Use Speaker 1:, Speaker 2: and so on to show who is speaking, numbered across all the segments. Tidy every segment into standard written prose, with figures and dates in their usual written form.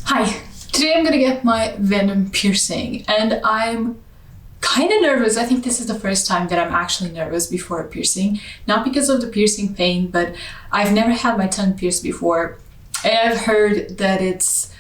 Speaker 1: Hi, today I'm gonna get my venom piercing and I'm kind of nervous. I think this is the first time that I'm actually nervous before a piercing. Not because of the piercing pain, but I've never had my tongue pierced before. And I've heard that it's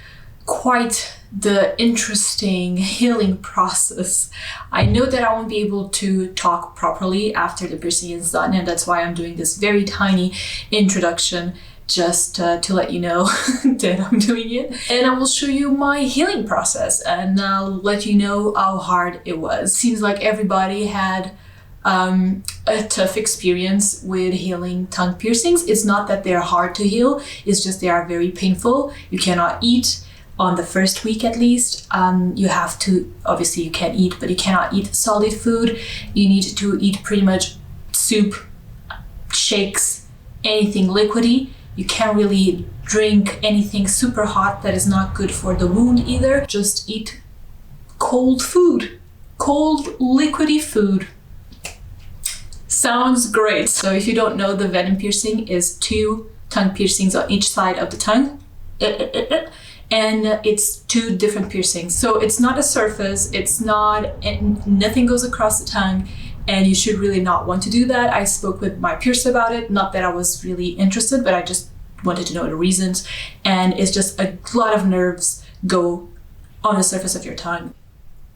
Speaker 1: quite the interesting healing process. I know that I won't be able to talk properly after the piercing is done, and that's why I'm doing this very tiny introduction just to let you know that I'm doing it. And I will show you my healing process and I'll let you know how hard it was. Seems like everybody had a tough experience with healing tongue piercings. It's not that they're hard to heal, it's just they are very painful. You cannot eat on the first week at least. You have to, obviously you can eat, but you cannot eat solid food. You need to eat pretty much soup, shakes, anything liquidy. You can't really drink anything super hot that is not good for the wound either. Just eat cold food, cold liquidy food. Sounds great. So if you don't know, the venom piercing is 2 tongue piercings on each side of the tongue. And it's 2 different piercings. So it's not a surface, it's not, and nothing goes across the tongue. And you should really not want to do that. I spoke with my piercer about it. Not that I was really interested, but I just wanted to know the reasons. And it's just a lot of nerves go on the surface of your tongue.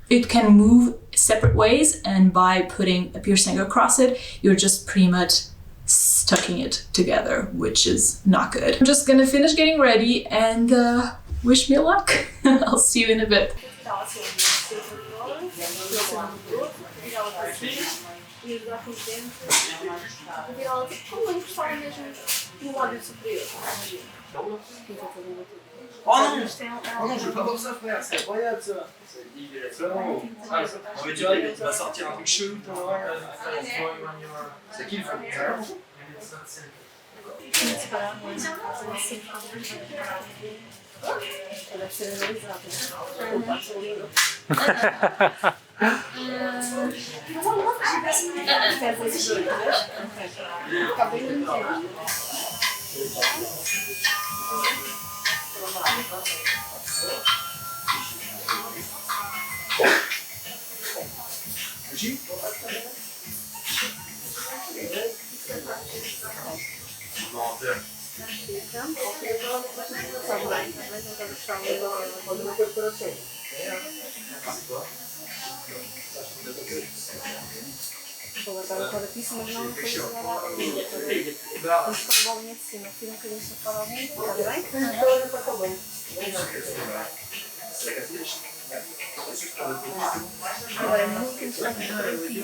Speaker 1: It can move separate ways, and by putting a piercing across it, you're just pretty much stucking it together, which is not good. I'm just gonna finish getting ready and wish me luck. I'll see you in a bit.
Speaker 2: E os garfos dentro, virá-la como encostar mesmo no lábio superior.
Speaker 3: Oh non, je veux pas voir ça, frère, c'est incroyable ça. Mais tu vois, il va sortir un truc chelou. C'est qui le fou?
Speaker 2: Deve ser analisado. Vou guardar o corapice, mas não depois chegar lá. Vamos para a bolinha de cima. Tira um bocadinho de fora ao mundo, está bem? Agora é muito importante para ti.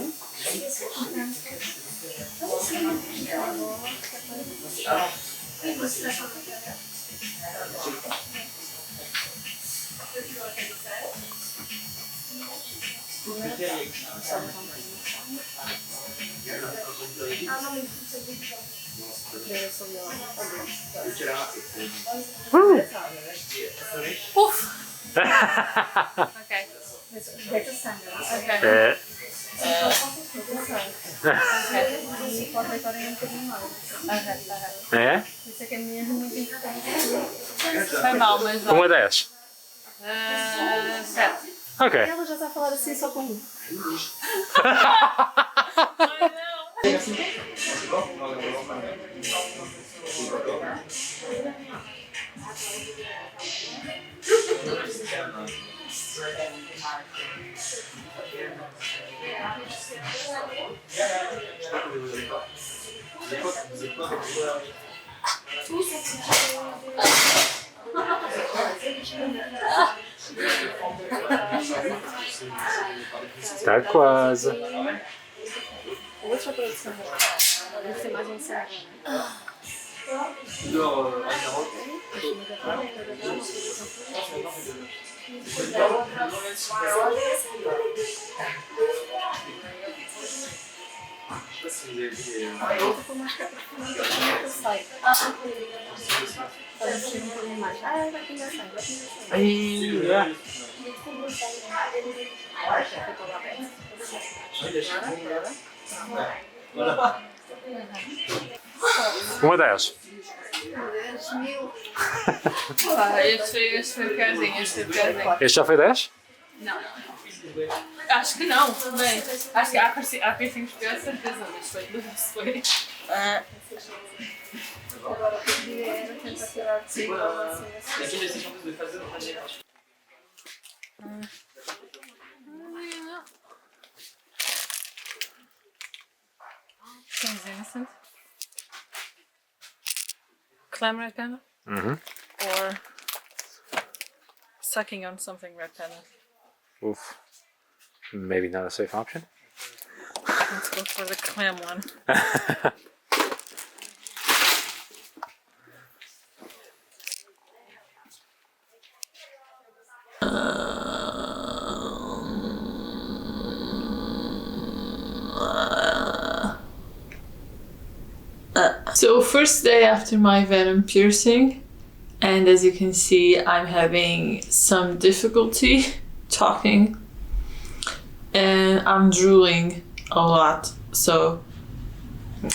Speaker 4: Okay.
Speaker 2: Deixa sangue.
Speaker 4: Okay.
Speaker 2: E pode deitar um bocadinho mais.
Speaker 4: É?
Speaker 2: Isso é que é mesmo muito importante.
Speaker 4: Foi mal, mas vai.
Speaker 5: 1 a 10.
Speaker 4: 7.
Speaker 5: Ok.
Speaker 2: Ela já está a falar assim só com 1.
Speaker 5: Está quase.
Speaker 2: Outra produção. Deve ser mais encerrada. Eu vou mais para a sai. Para mexer um pouquinho mais. Vai pingar sangue, vai pingar sangue.
Speaker 5: Ai, é.
Speaker 2: Agora?
Speaker 5: 1 a 10.
Speaker 4: Este foi piorzinho, este foi piorzinho.
Speaker 5: Este já foi 10?
Speaker 4: Não. Acho que não, bem. Acho que há piercings piores, certeza, mas foi.
Speaker 2: Agora o que eu queria era tentar tirar de cima
Speaker 4: Seems innocent. Clam red panda? Or sucking on something red panda?
Speaker 5: Oof. Maybe not a safe option.
Speaker 4: Let's go for the clam one.
Speaker 1: So first day after my venom piercing, and as you can see, I'm having some difficulty talking and I'm drooling a lot. So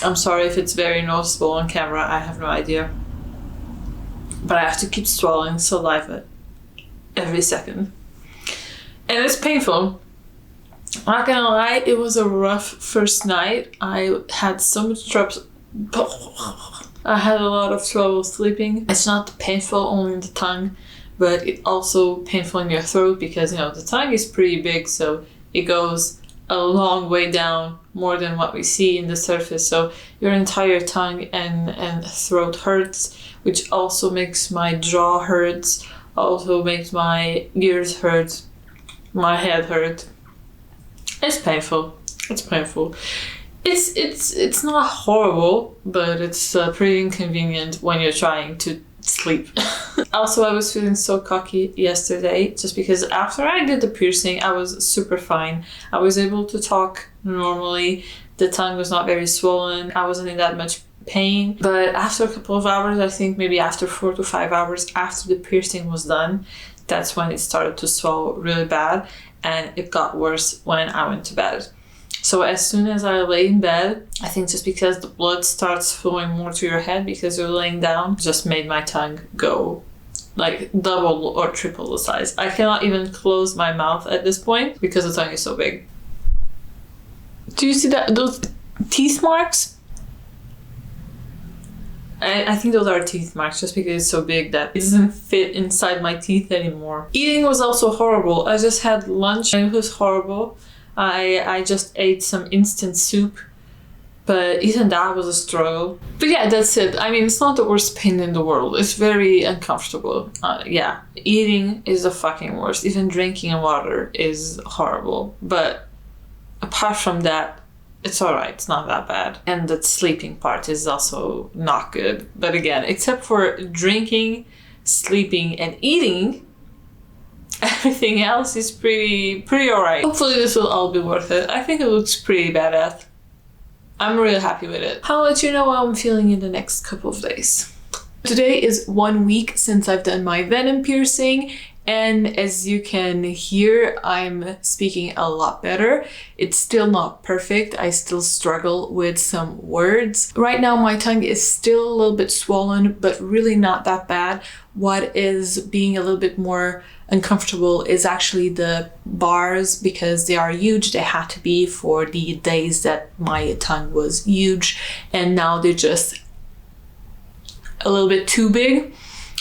Speaker 1: I'm sorry if it's very noticeable on camera, I have no idea. But I have to keep swallowing saliva every second. And it's painful. Not gonna lie, it was a rough first night. I had so much trouble. I had a lot of trouble sleeping. It's not painful only in the tongue, but it's also painful in your throat because, you know, the tongue is pretty big, so it goes a long way down, more than what we see in the surface. So your entire tongue and throat hurts, which also makes my jaw hurts, also makes my ears hurt, my head hurt. It's painful. It's painful. It's not horrible, but it's pretty inconvenient when you're trying to sleep. Also, I was feeling so cocky yesterday just because after I did the piercing, I was super fine. I was able to talk normally. The tongue was not very swollen. I wasn't in that much pain. But after a couple of hours, I think maybe after 4 to 5 hours after the piercing was done, that's when it started to swell really bad, and it got worse when I went to bed. So as soon as I lay in bed, I think just because the blood starts flowing more to your head because you're laying down, just made my tongue go like double or triple the size. I cannot even close my mouth at this point because the tongue is so big. Do you see those teeth marks? I think those are teeth marks just because it's so big that it doesn't fit inside my teeth anymore. Eating was also horrible. I just had lunch and it was horrible. I just ate some instant soup, but even that was a struggle. But yeah, that's it. I mean, it's not the worst pain in the world. It's very uncomfortable. Yeah, eating is the fucking worst. Even drinking water is horrible. But apart from that, it's alright. It's not that bad. And the sleeping part is also not good. But again, except for drinking, sleeping, and eating, everything else is pretty alright. Hopefully this will all be worth it. I think it looks pretty badass. I'm really happy with it. I'll let you know how I'm feeling in the next couple of days. Today is 1 week since I've done my venom piercing, and as you can hear, I'm speaking a lot better. It's still not perfect. I still struggle with some words. Right now my tongue is still a little bit swollen, but really not that bad. What is being a little bit more uncomfortable is actually the bars because they are huge. They had to be for the days that my tongue was huge, and now they're just a little bit too big,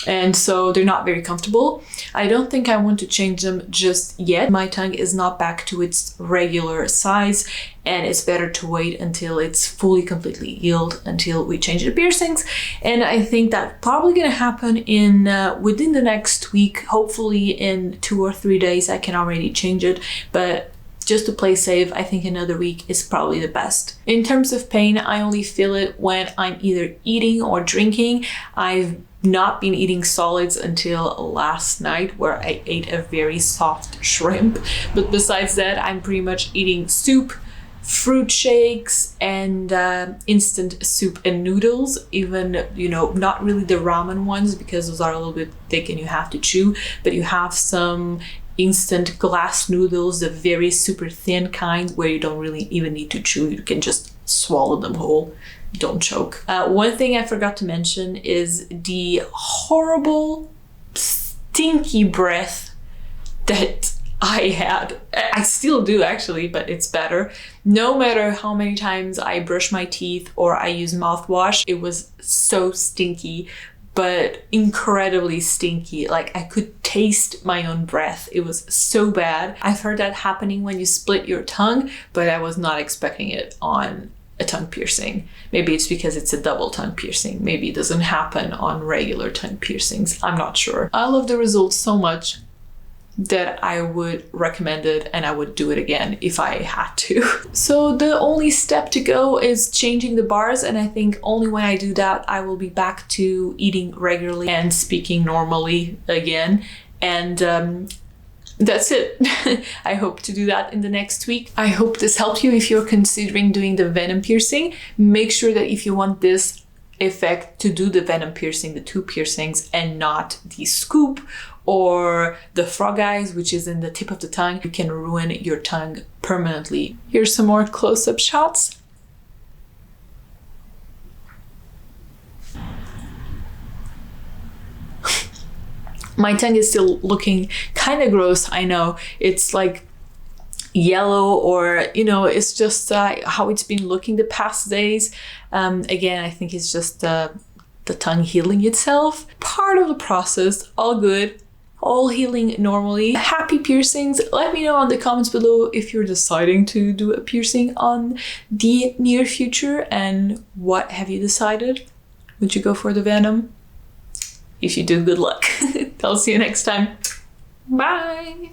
Speaker 1: and so they're not very comfortable. I don't think I want to change them just yet. My tongue is not back to its regular size, and it's better to wait until it's fully completely healed until we change the piercings. And I think that's probably gonna happen in within the next week. Hopefully in 2 or 3 days I can already change it, but just to play safe, I think another week is probably the best. In terms of pain, I only feel it when I'm either eating or drinking. I've not been eating solids until last night, where I ate a very soft shrimp. But besides that, I'm pretty much eating soup, fruit shakes, and instant soup and noodles. Even, you know, not really the ramen ones because those are a little bit thick and you have to chew, but you have some instant glass noodles, the very super thin kind where you don't really even need to chew, you can just swallow them whole. don't choke. One thing I forgot to mention is the horrible stinky breath that I had. I still do actually, but it's better. No matter how many times I brush my teeth or I use mouthwash, it was so stinky, but incredibly stinky. Like I could taste my own breath. It was so bad. I've heard that happening when you split your tongue, but I was not expecting it on a tongue piercing. Maybe it's because it's a double tongue piercing. Maybe it doesn't happen on regular tongue piercings. I'm not sure. I love the results so much that I would recommend it and I would do it again if I had to. So the only step to go is changing the bars, and I think only when I do that I will be back to eating regularly and speaking normally again. And that's it. I hope to do that in the next week. I hope this helped you if you're considering doing the venom piercing. Make sure that if you want this effect to do the venom piercing, the 2 piercings, and not the scoop or the frog eyes, which is in the tip of the tongue, you can ruin your tongue permanently. Here's some more close-up shots. My tongue is still looking kind of gross, I know. It's like yellow, or you know, it's just how it's been looking the past days. Again, I think it's just the tongue healing itself. Part of the process, all good, all healing normally. Happy piercings. Let me know in the comments below if you're deciding to do a piercing on the near future, and what have you decided? Would you go for the venom? If you do, good luck. I'll see you next time. Bye.